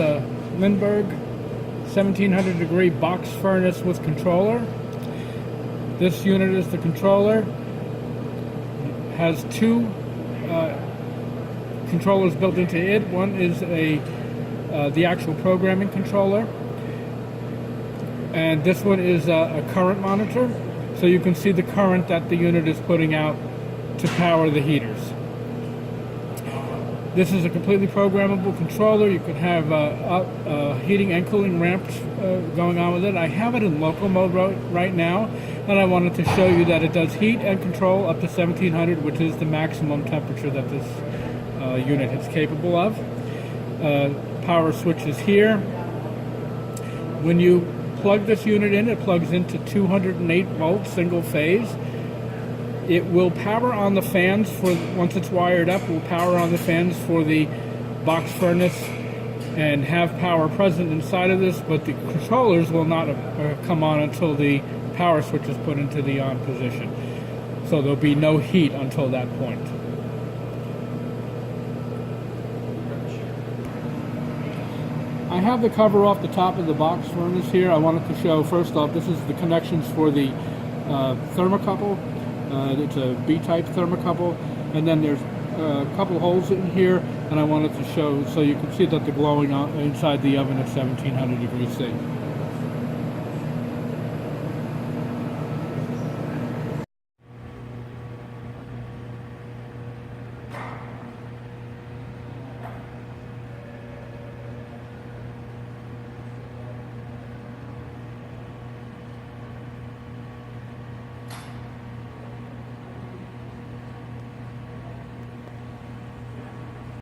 the Lindberg 1700 degree box furnace with controller. This unit is the controller. It has two controllers built into it. One is the actual programming controller, and this one is a current monitor, so you can see the current that the unit is putting out to power the heaters. This is a completely programmable controller. You can have heating and cooling ramps going on with it. I have it in local mode right now, and I wanted to show you that it does heat and control up to 1700, which is the maximum temperature that this unit is capable of. Power switch is here. When you plug this unit in, it plugs into 208 volts single phase. It will power on the fans once it's wired up. It will power on the fans for the box furnace and have power present inside of this, but the controllers will not come on until the power switch is put into the on position. So there'll be no heat until that point. I have the cover off the top of the box furnace here. I wanted to show, first off, this is the connections for the thermocouple. It's a B-type thermocouple, and then there's a couple holes in here, and I wanted to show so you can see that the glowing inside the oven at 1700 degrees C.